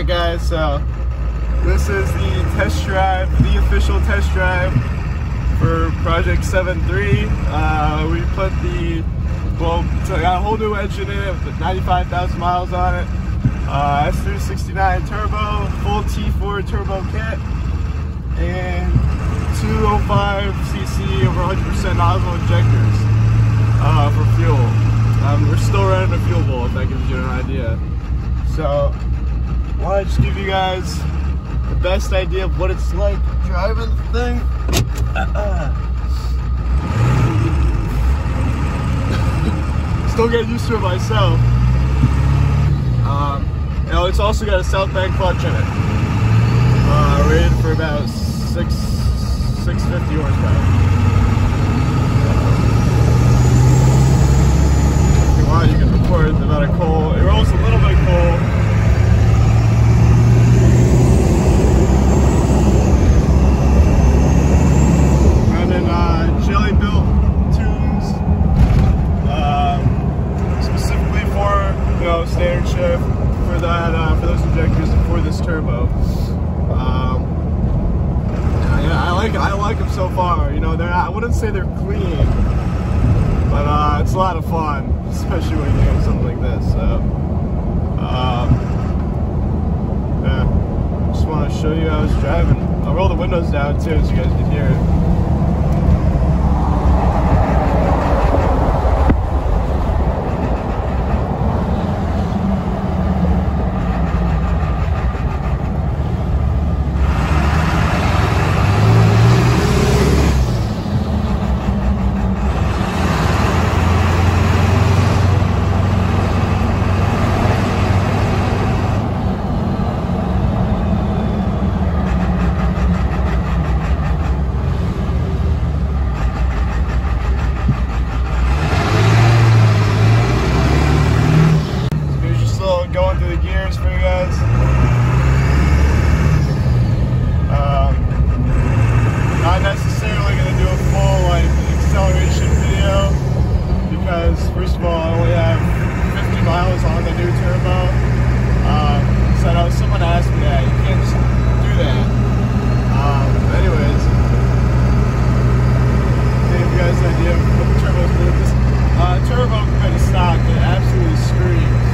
Alright guys, so this is the test drive, the official test drive for Project 7.3. We put got a whole new engine in it with 95,000 miles on it. S369 turbo, full T4 turbo kit, and 205cc over 100% nozzle injectors for fuel. We're still running a fuel bowl, if that gives you an idea. So I want to just give you guys the best idea of what it's like driving the thing. Still getting used to it myself. You know, it's also got a Southbank clutch in it. Rated for about 650 horsepower. If you want, you can record the amount of coal. It rolls a little bit of coal. Jelly built tunes, specifically for, you know, standard shift for that, for those injectors and for this turbo. Yeah, I like them so far. You know, I wouldn't say they're clean, but it's a lot of fun, especially when you're doing something like this. So, yeah, just want to show you how I was driving. I'll roll the windows down too, so you guys can hear it. Going through the gears for you guys. Not necessarily going to do a full acceleration video because first of all I only have 50 miles on the new turbo. So I know someone asked me that, you can't just do that. Anyways, to give you guys an idea of what the turbo is doing. This turbo compared to stock, it absolutely screams.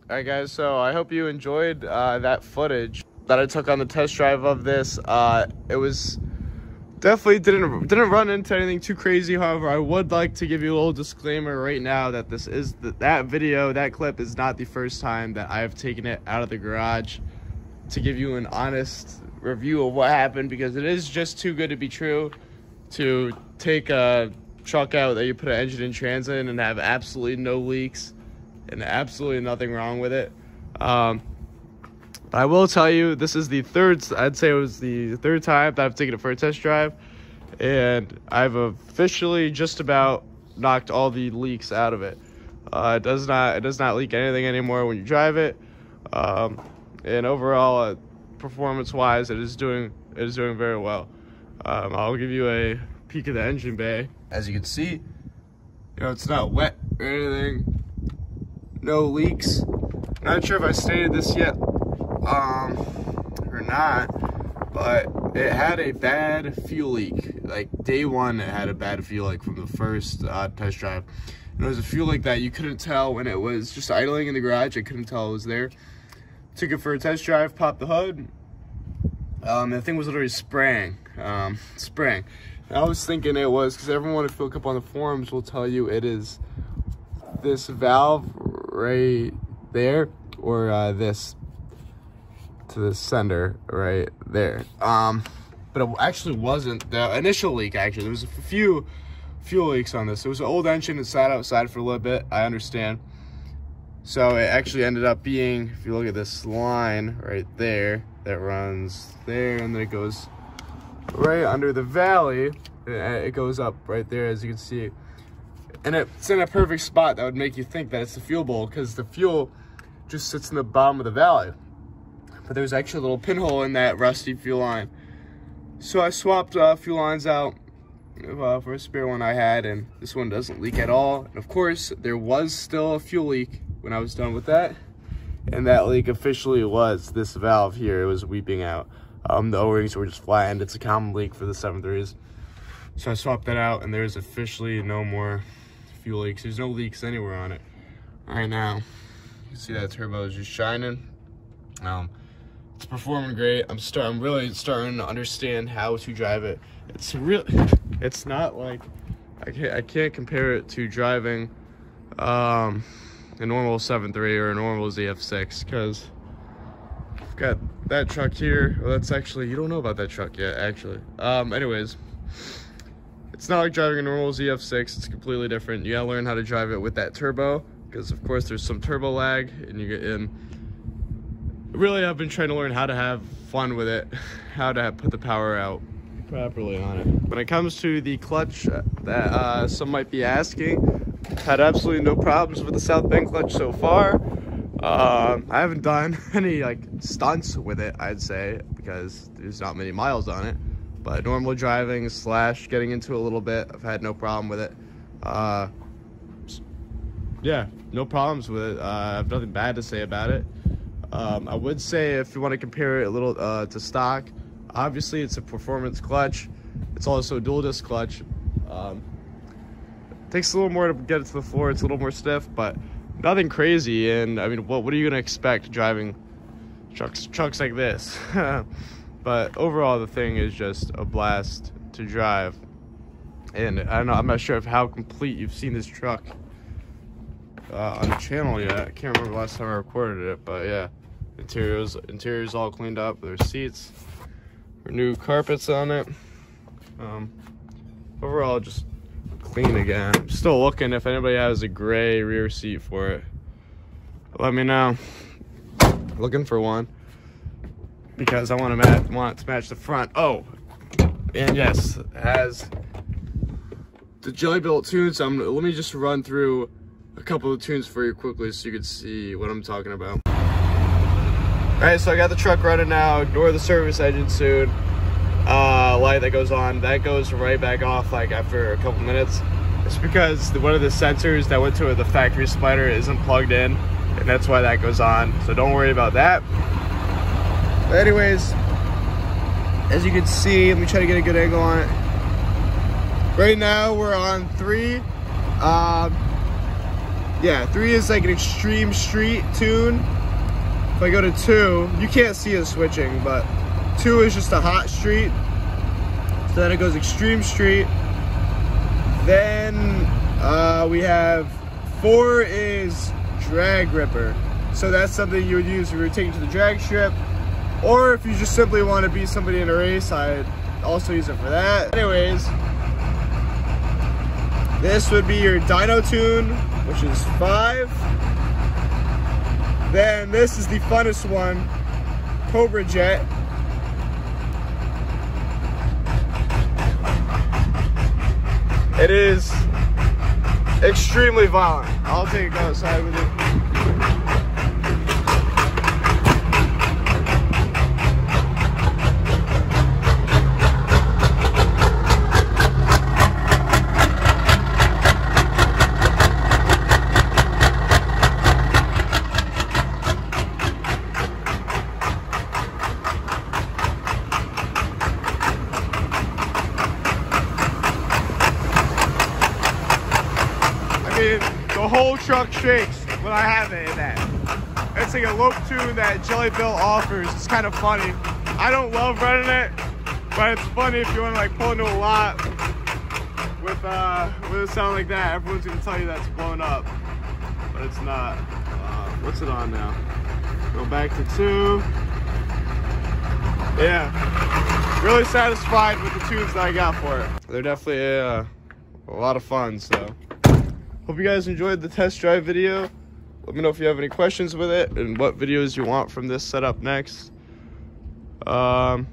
Alright guys, so I hope you enjoyed that footage that I took on the test drive of this. It was definitely didn't run into anything too crazy. However, I would like to give you a little disclaimer right now that this is that clip is not the first time that I have taken it out of the garage to give you an honest review of what happened, because it is just too good to be true to take a truck out that you put an engine in transit and have absolutely no leaks and absolutely nothing wrong with it. But I will tell you, this is the third, I'd say it was the third time that I've taken it for a test drive. and I've officially just about knocked all the leaks out of it. It does not leak anything anymore when you drive it, and overall, performance-wise, it is doing very well. I'll give you a peek of the engine bay. As you can see, you know, it's not wet or anything. No leaks. Not sure if I stated this yet, or not, but it had a bad fuel leak. Like day one, it had a bad fuel leak from the first test drive. And it was a fuel leak that you couldn't tell when it was just idling in the garage. I couldn't tell it was there. Took it for a test drive, popped the hood. The thing was literally spraying. Spraying. I was thinking it was, because everyone, if you look up on the forums, will tell you it is this valve right there, or this to the sender right there. But it actually wasn't the initial leak. Actually, there was a few fuel leaks on this. It was an old engine. It sat outside for a little bit. I understand. So it actually ended up being, if you look at this line right there, that runs there, and then it goes right under the valley. It goes up right there, as you can see. And it's in a perfect spot that would make you think that it's the fuel bowl, because the fuel just sits in the bottom of the valley. But there's actually a little pinhole in that rusty fuel line. So I swapped fuel lines out for a spare one I had, and this one doesn't leak at all. And of course, there was still a fuel leak when I was done with that. And that leak officially was this valve here. It was weeping out. The O-rings were just flattened. It's a common leak for the 7.3s. So I swapped that out, and there's officially no more fuel leaks. There's no leaks anywhere on it right now. You can see that turbo is just shining. It's performing great. I'm really starting to understand how to drive it. It's not like, I can't compare it to driving a normal 7.3 or a normal ZF6, because I've got that truck here. Well, that's actually, you don't know about that truck yet, actually. Anyways, it's not like driving a normal ZF6. It's completely different. You gotta learn how to drive it with that turbo, because of course there's some turbo lag, and you get in. Really, I've been trying to learn how to have fun with it, how to put the power out properly on it. When it comes to the clutch, that some might be asking, had absolutely no problems with the South Bend clutch so far. I haven't done any like stunts with it, I'd say, because there's not many miles on it. But normal driving / getting into it a little bit, I've had no problem with it. Yeah, no problems with it. I have nothing bad to say about it. I would say, if you want to compare it a little to stock, obviously it's a performance clutch. It's also a dual disc clutch. Takes a little more to get it to the floor. It's a little more stiff, but nothing crazy. And I mean, what are you gonna expect driving trucks like this? But overall, the thing is just a blast to drive. And I don't know, I'm not sure of how complete you've seen this truck on the channel yet. I can't remember the last time I recorded it, but yeah, interior's all cleaned up. There's seats, new carpets on it. Overall, just clean again. I'm still looking if anybody has a gray rear seat for it. Let me know. Looking for one, because I want it to match the front. Oh, and yes, it has the Jelly Built tunes. Let me just run through a couple of tunes for you quickly so you can see what I'm talking about. Alright, so I got the truck running now. Ignore the service engine soon. Light that goes on, that goes right back off like after a couple minutes. It's because one of the sensors that went to the factory splitter isn't plugged in, and that's why that goes on. So don't worry about that. But anyways, as you can see, let me try to get a good angle on it. Right now we're on 3. Yeah, 3 is like an extreme street tune. If I go to 2, you can't see it switching, but 2 is just a hot street. So then it goes extreme street. Then we have 4 is drag ripper. So that's something you would use if you were taking to the drag strip. Or if you just simply want to be somebody in a race, I'd also use it for that. Anyways, this would be your dyno tune, which is 5. Then this is the funnest one, Cobra Jet. It is extremely violent. I'll take it outside with you. The whole truck shakes when I have it in that. It's like a loop tune that Jelly Bill offers. It's kind of funny. I don't love running it, but it's funny if you want to like pull into a lot with a sound like that. Everyone's gonna tell you that's blown up, but it's not. What's it on now? Go back to 2. Yeah, really satisfied with the tunes that I got for it. They're definitely a lot of fun. So. Hope you guys enjoyed the test drive video. Let me know if you have any questions with it and what videos you want from this setup next. Yeah,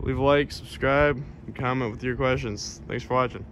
leave a like, subscribe, and comment with your questions. Thanks for watching.